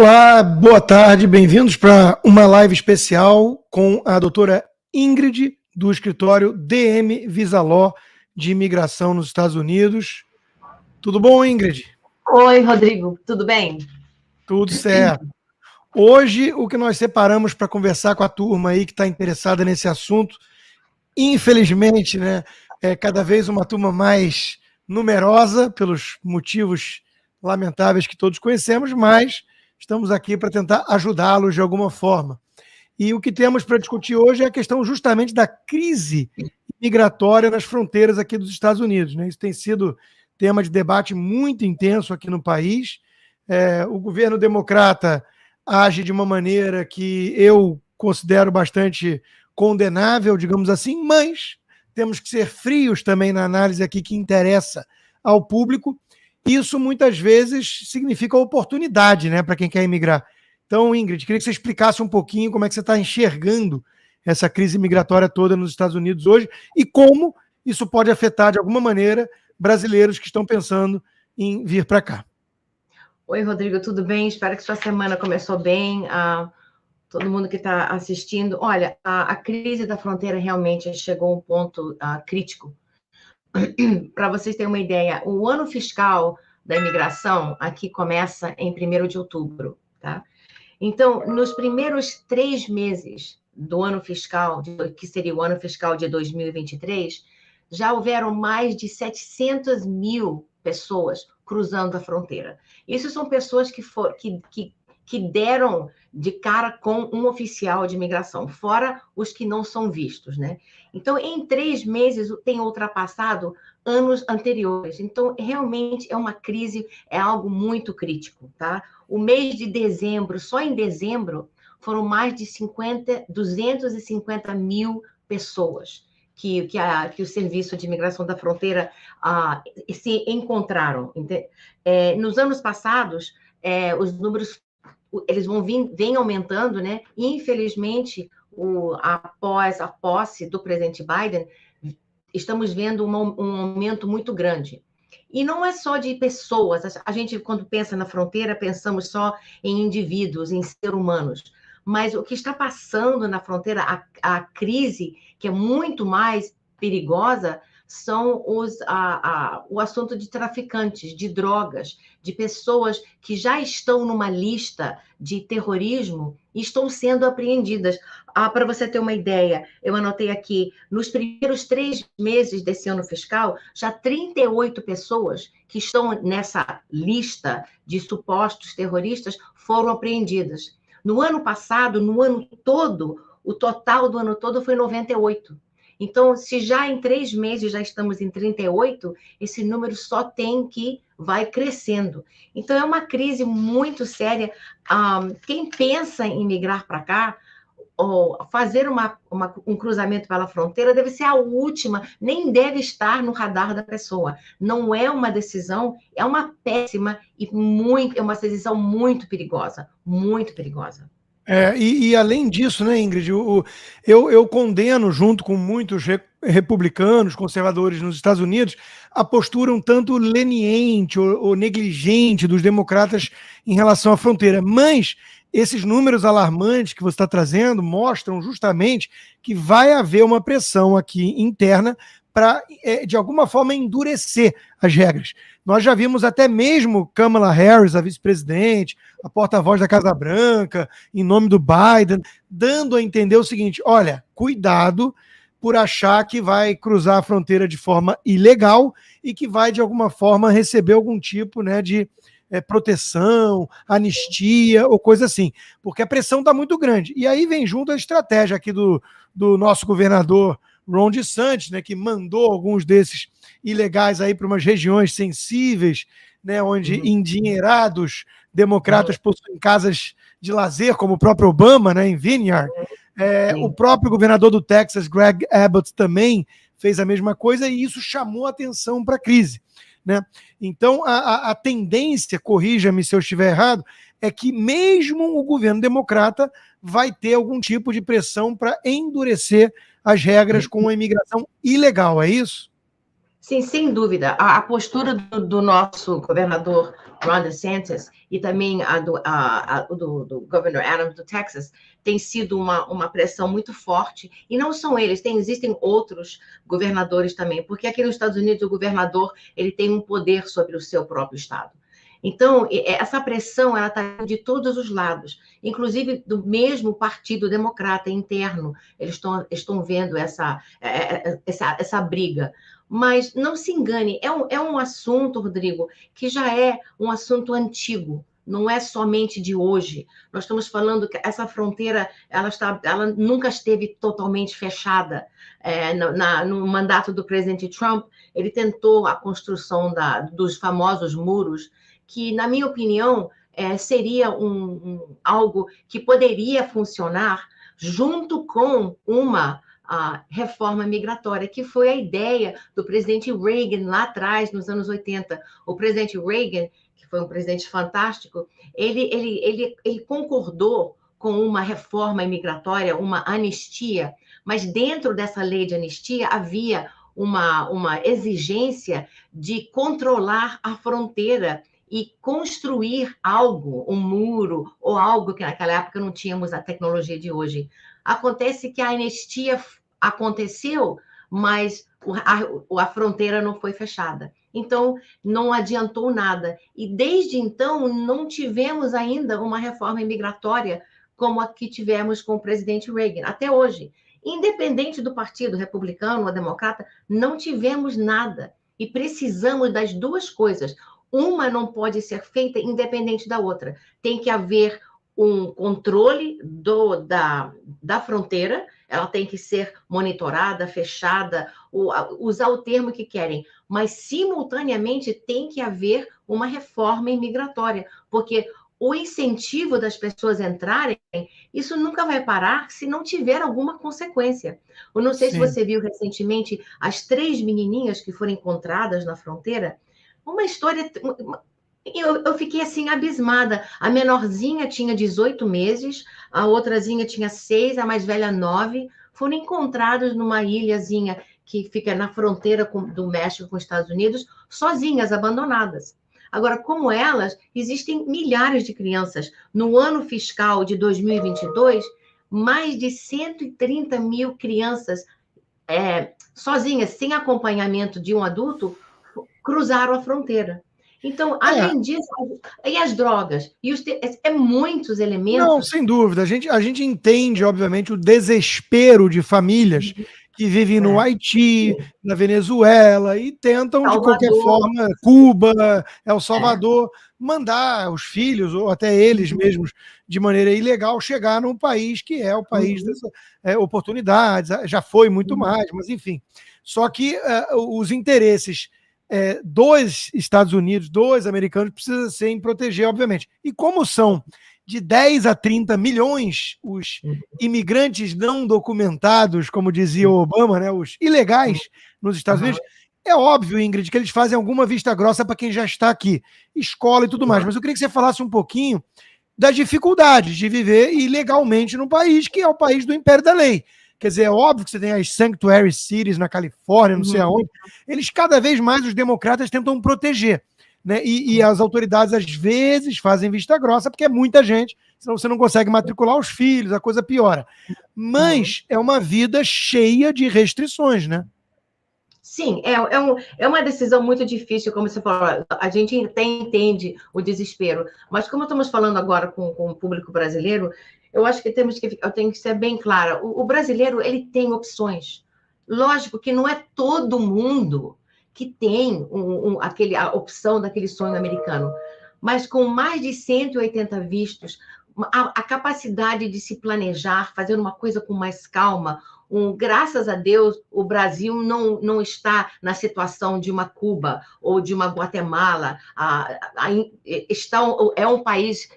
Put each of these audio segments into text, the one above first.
Olá, boa tarde, bem-vindos para uma live especial com a doutora Ingrid, do escritório DM Visaló de Imigração nos Estados Unidos. Tudo bom, Ingrid? Oi, Rodrigo, tudo bem? Tudo certo. Hoje, o que nós separamos para conversar com a turma aí que está interessada nesse assunto, infelizmente, né, é cada vez uma turma mais numerosa, pelos motivos lamentáveis que todos conhecemos, mas estamos aqui para tentar ajudá-los de alguma forma. E o que temos para discutir hoje é a questão justamente da crise migratória nas fronteiras aqui dos Estados Unidos, né? Isso tem sido tema de debate muito intenso aqui no país. O governo democrata age de uma maneira que eu considero bastante condenável, digamos assim, mas temos que ser frios também na análise aqui que interessa ao público. Isso muitas vezes significa oportunidade, né, para quem quer emigrar. Então, Ingrid, queria que você explicasse um pouquinho como é que você está enxergando essa crise migratória toda nos Estados Unidos hoje e como isso pode afetar, de alguma maneira, brasileiros que estão pensando em vir para cá. Oi, Rodrigo, tudo bem? Espero que sua semana começou bem. Todo mundo que está assistindo. Olha, a crise da fronteira realmente chegou a um ponto crítico. Para vocês terem uma ideia, o ano fiscal da imigração aqui começa em 1º de outubro, tá? Então, nos primeiros 3 meses do ano fiscal, que seria o ano fiscal de 2023, já houveram mais de 700 mil pessoas cruzando a fronteira. Isso são pessoas que deram de cara com um oficial de imigração, fora os que não são vistos, né? Então, em 3 meses, tem ultrapassado anos anteriores. Então, realmente é uma crise, é algo muito crítico, tá? O mês de dezembro, só em dezembro, foram mais de 250 mil pessoas que o Serviço de Imigração da Fronteira se encontraram. Nos anos passados, os números eles vêm aumentando, né? E, infelizmente, após a posse do presidente Biden, estamos vendo um aumento muito grande. E não é só de pessoas. A gente, quando pensa na fronteira, pensamos só em indivíduos, em seres humanos. Mas o que está passando na fronteira, a crise, que é muito mais perigosa, são o assunto de traficantes, de drogas, de pessoas que já estão numa lista de terrorismo e estão sendo apreendidas. Para você ter uma ideia, eu anotei aqui, nos primeiros 3 meses desse ano fiscal, já 38 pessoas que estão nessa lista de supostos terroristas foram apreendidas. No ano passado, no ano todo, o total do ano todo foi 98. Então, se já em 3 meses já estamos em 38, esse número só vai crescendo. Então, é uma crise muito séria. Quem pensa em migrar para cá, ou fazer um cruzamento pela fronteira, deve ser a última, nem deve estar no radar da pessoa. Não é uma decisão, é uma péssima e é uma decisão muito perigosa, muito perigosa. E além disso, né, Ingrid, eu condeno, junto com muitos republicanos, conservadores nos Estados Unidos, a postura um tanto leniente ou negligente dos democratas em relação à fronteira. Mas esses números alarmantes que você está trazendo mostram justamente que vai haver uma pressão aqui interna para, de alguma forma, endurecer as regras. Nós já vimos até mesmo Kamala Harris, a vice-presidente, a porta-voz da Casa Branca, em nome do Biden, dando a entender o seguinte: olha, cuidado por achar que vai cruzar a fronteira de forma ilegal e que vai, de alguma forma, receber algum tipo, né, de proteção, anistia ou coisa assim, porque a pressão está muito grande. E aí vem junto a estratégia aqui do nosso governador Ron DeSantis, né, que mandou alguns desses ilegais aí para umas regiões sensíveis, né, onde endinheirados democratas possuem casas de lazer, como o próprio Obama, né, em Vineyard. O próprio governador do Texas, Greg Abbott, também fez a mesma coisa e isso chamou atenção para a crise, né? Então, a tendência, corrija-me se eu estiver errado, é que mesmo o governo democrata vai ter algum tipo de pressão para endurecer as regras com a imigração ilegal, é isso? Sim, sem dúvida. A postura do nosso governador Ron DeSantis e também do Governor Adams do Texas, tem sido uma pressão muito forte, e não são eles, existem outros governadores também, porque aqui nos Estados Unidos o governador ele tem um poder sobre o seu próprio estado. Então, essa pressão ela está de todos os lados, inclusive do mesmo Partido Democrata interno, eles estão vendo essa briga. Mas não se engane, é um assunto, Rodrigo, que já é um assunto antigo, não é somente de hoje. Nós estamos falando que essa fronteira ela nunca esteve totalmente fechada. No mandato do presidente Trump, ele tentou a construção dos famosos muros, que, na minha opinião, seria algo que poderia funcionar junto com uma reforma migratória, que foi a ideia do presidente Reagan lá atrás, nos anos 80. O presidente Reagan, que foi um presidente fantástico, ele concordou com uma reforma migratória, uma anistia, mas dentro dessa lei de anistia havia uma exigência de controlar a fronteira e construir algo, um muro, ou algo que naquela época não tínhamos a tecnologia de hoje. Acontece que a anistia aconteceu, mas a fronteira não foi fechada. Então, não adiantou nada. E desde então, não tivemos ainda uma reforma imigratória como a que tivemos com o presidente Reagan, até hoje. Independente do partido republicano ou democrata, não tivemos nada. E precisamos das duas coisas. Uma não pode ser feita independente da outra. Tem que haver um controle da fronteira, ela tem que ser monitorada, fechada, usar o termo que querem, mas, simultaneamente, tem que haver uma reforma imigratória, porque o incentivo das pessoas entrarem, isso nunca vai parar se não tiver alguma consequência. Eu não sei se você viu recentemente as 3 menininhas que foram encontradas na fronteira, uma história... Eu fiquei assim abismada. A menorzinha tinha 18 meses, a outrazinha tinha 6, a mais velha 9. Foram encontrados numa ilhazinha que fica na fronteira do México com os Estados Unidos, sozinhas, abandonadas. Agora, como elas, existem milhares de crianças. No ano fiscal de 2022, mais de 130 mil crianças sozinhas, sem acompanhamento de um adulto, cruzaram a fronteira. Então, além disso, e as drogas? Muitos elementos... Não, sem dúvida. A gente entende, obviamente, o desespero de famílias que vivem no Haiti, na Venezuela, e tentam, Salvador, de qualquer forma, Cuba, El Salvador, mandar os filhos, ou até eles mesmos, de maneira ilegal, chegar num país que é o país dessas oportunidades. Já foi muito mais, mas enfim. Só que os interesses dos Estados Unidos, dos americanos, precisa ser em proteger, obviamente. E como são de 10 a 30 milhões os imigrantes não documentados, como dizia o Obama, né, os ilegais nos Estados Unidos, é óbvio, Ingrid, que eles fazem alguma vista grossa para quem já está aqui, escola e tudo mais. Mas eu queria que você falasse um pouquinho das dificuldades de viver ilegalmente num país que é o país do império da lei. Quer dizer, é óbvio que você tem as Sanctuary Cities na Califórnia, não sei aonde. Eles, cada vez mais, os democratas tentam proteger. Né? E as autoridades, às vezes, fazem vista grossa, porque é muita gente, senão você não consegue matricular os filhos, a coisa piora. Mas é uma vida cheia de restrições, né? Sim, é uma decisão muito difícil, como você falou, a gente até entende o desespero, mas como estamos falando agora com o público brasileiro, eu acho que eu tenho que ser bem clara, o brasileiro, ele tem opções. Lógico que não é todo mundo que tem a opção daquele sonho americano, mas com mais de 180 vistos, a capacidade de se planejar, fazer uma coisa com mais calma, graças a Deus, o Brasil não está na situação de uma Cuba ou de uma Guatemala. É um país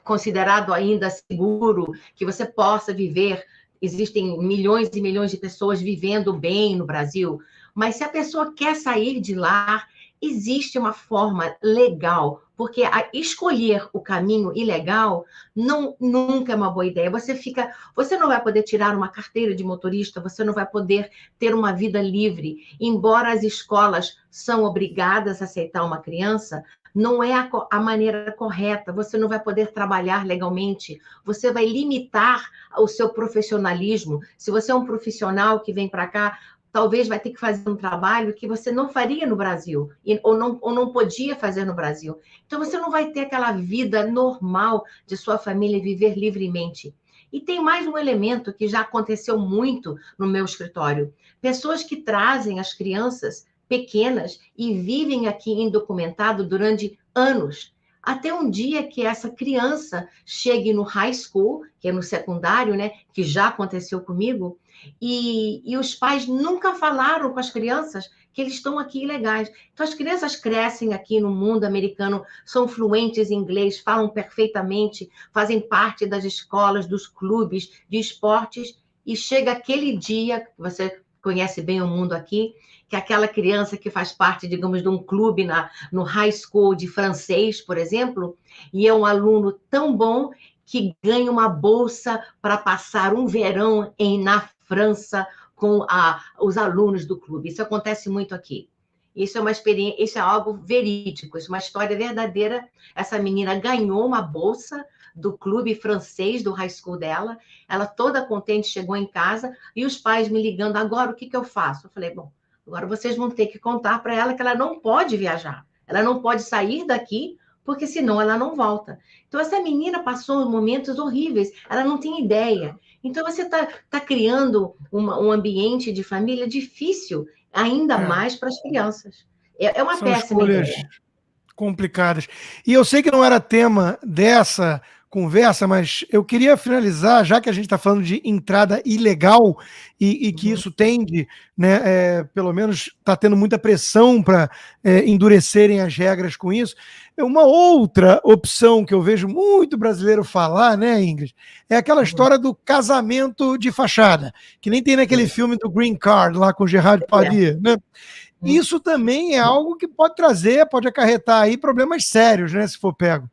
considerado ainda seguro, que você possa viver. Existem milhões e milhões de pessoas vivendo bem no Brasil, mas se a pessoa quer sair de lá, existe uma forma legal, porque escolher o caminho ilegal nunca é uma boa ideia. Você não vai poder tirar uma carteira de motorista, você não vai poder ter uma vida livre. Embora as escolas são obrigadas a aceitar uma criança, não é a maneira correta, você não vai poder trabalhar legalmente, você vai limitar o seu profissionalismo. Se você é um profissional que vem para cá, talvez vai ter que fazer um trabalho que você não faria no Brasil, ou não podia fazer no Brasil. Então, você não vai ter aquela vida normal de sua família viver livremente. E tem mais um elemento que já aconteceu muito no meu escritório. Pessoas que trazem as crianças pequenas e vivem aqui indocumentado durante anos. Até um dia que essa criança chegue no high school, que é no secundário, né, que já aconteceu comigo, e os pais nunca falaram com as crianças que eles estão aqui ilegais. Então, as crianças crescem aqui no mundo americano, são fluentes em inglês, falam perfeitamente, fazem parte das escolas, dos clubes de esportes, e chega aquele dia, que você conhece bem o mundo aqui, que aquela criança que faz parte, digamos, de um clube no high school de francês, por exemplo, e é um aluno tão bom que ganha uma bolsa para passar um verão na França com os alunos do clube. Isso acontece muito aqui. Isso é uma experiência, isso é algo verídico, isso é uma história verdadeira. Essa menina ganhou uma bolsa do clube francês do high school dela. Ela toda contente chegou em casa e os pais me ligando, agora o que eu faço? Eu falei, bom, agora vocês vão ter que contar para ela que ela não pode viajar, ela não pode sair daqui, porque senão ela não volta. Então, essa menina passou momentos horríveis, ela não tem ideia. Então, você tá criando um ambiente de família difícil, ainda mais para as crianças. É uma São péssima escolhas ideia. complicadas. E eu sei que não era tema dessa conversa, mas eu queria finalizar, já que a gente está falando de entrada ilegal e que isso tende, né, pelo menos está tendo muita pressão para endurecerem as regras com isso. Uma outra opção que eu vejo muito brasileiro falar, né, Ingrid, é aquela história do casamento de fachada, que nem tem naquele filme do Green Card, lá com Gerard Depardieu, né? Isso também é algo que pode trazer, pode acarretar aí problemas sérios, né, se for pego.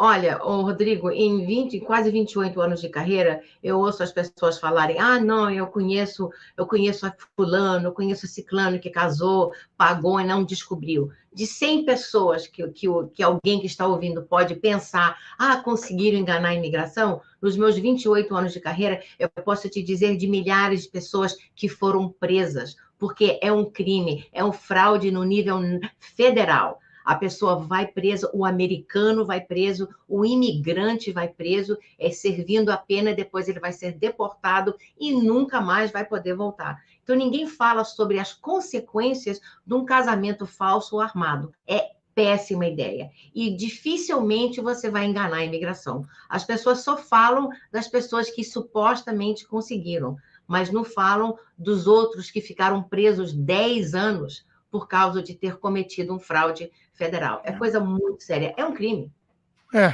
Olha, Rodrigo, em quase 28 anos de carreira, eu ouço as pessoas falarem: ah, não, eu conheço a fulano, eu conheço a ciclano que casou, pagou e não descobriu. De 100 pessoas que alguém que está ouvindo pode pensar: ah, conseguiram enganar a imigração, nos meus 28 anos de carreira, eu posso te dizer de milhares de pessoas que foram presas, porque é um crime, é um fraude no nível federal. A pessoa vai presa, o americano vai preso, o imigrante vai preso, servindo a pena, depois ele vai ser deportado e nunca mais vai poder voltar. Então, ninguém fala sobre as consequências de um casamento falso ou armado. É péssima ideia. E dificilmente você vai enganar a imigração. As pessoas só falam das pessoas que supostamente conseguiram, mas não falam dos outros que ficaram presos 10 anos por causa de ter cometido um fraude federal. É coisa muito séria. É um crime.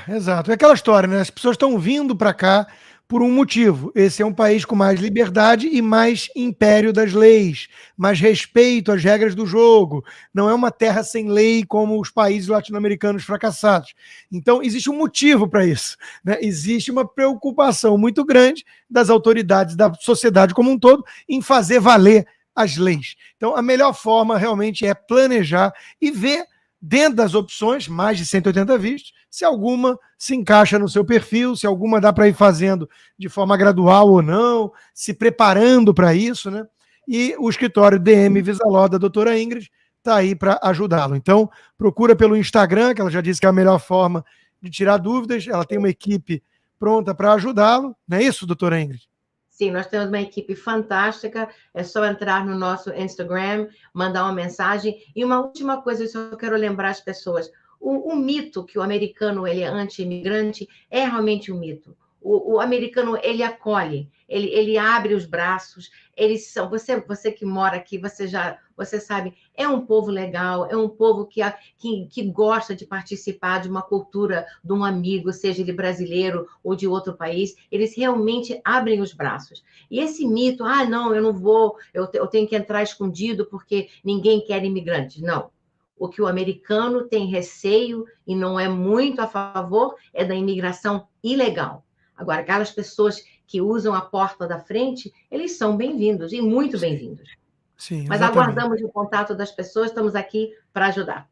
Exato. É aquela história, né? As pessoas estão vindo para cá por um motivo. Esse é um país com mais liberdade e mais império das leis, mais respeito às regras do jogo. Não é uma terra sem lei como os países latino-americanos fracassados. Então, existe um motivo para isso, né? Existe uma preocupação muito grande das autoridades, da sociedade como um todo, em fazer valer as leis. Então, a melhor forma realmente é planejar e ver dentro das opções, mais de 180 vistos, se alguma se encaixa no seu perfil, se alguma dá para ir fazendo de forma gradual ou não, se preparando para isso, né? E o escritório DM Visaló da doutora Ingrid está aí para ajudá-lo. Então, procura pelo Instagram, que ela já disse que é a melhor forma de tirar dúvidas, ela tem uma equipe pronta para ajudá-lo, não é isso, doutora Ingrid? Sim, nós temos uma equipe fantástica, é só entrar no nosso Instagram, mandar uma mensagem. E uma última coisa, eu só quero lembrar as pessoas, o mito que o americano ele é anti-imigrante é realmente um mito. O americano, ele acolhe, ele abre os braços, eles são, você que mora aqui, você sabe, é um povo legal, é um povo que gosta de participar de uma cultura de um amigo, seja ele brasileiro ou de outro país, eles realmente abrem os braços. E esse mito, ah, não, eu não vou, eu tenho que entrar escondido porque ninguém quer imigrantes. Não. O que o americano tem receio e não é muito a favor é da imigração ilegal. Agora, aquelas pessoas que usam a porta da frente, eles são bem-vindos e muito bem-vindos. Sim, mas exatamente. aguardamos o contato das pessoas, estamos aqui para ajudar.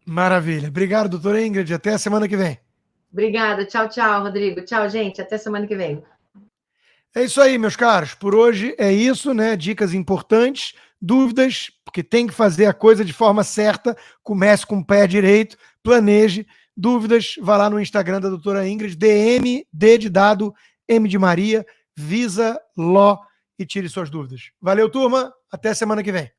Maravilha. Obrigado, doutora Ingrid. Até a semana que vem. Obrigada. Tchau, tchau, Rodrigo. Tchau, gente. Até semana que vem. É isso aí, meus caros. Por hoje é isso, né? Dicas importantes, dúvidas, porque tem que fazer a coisa de forma certa. Comece com o pé direito, planeje. Dúvidas, vá lá no Instagram da doutora Ingrid, DM, D de dado, M de Maria, Visa Ló e tire suas dúvidas. Valeu, turma. Até semana que vem.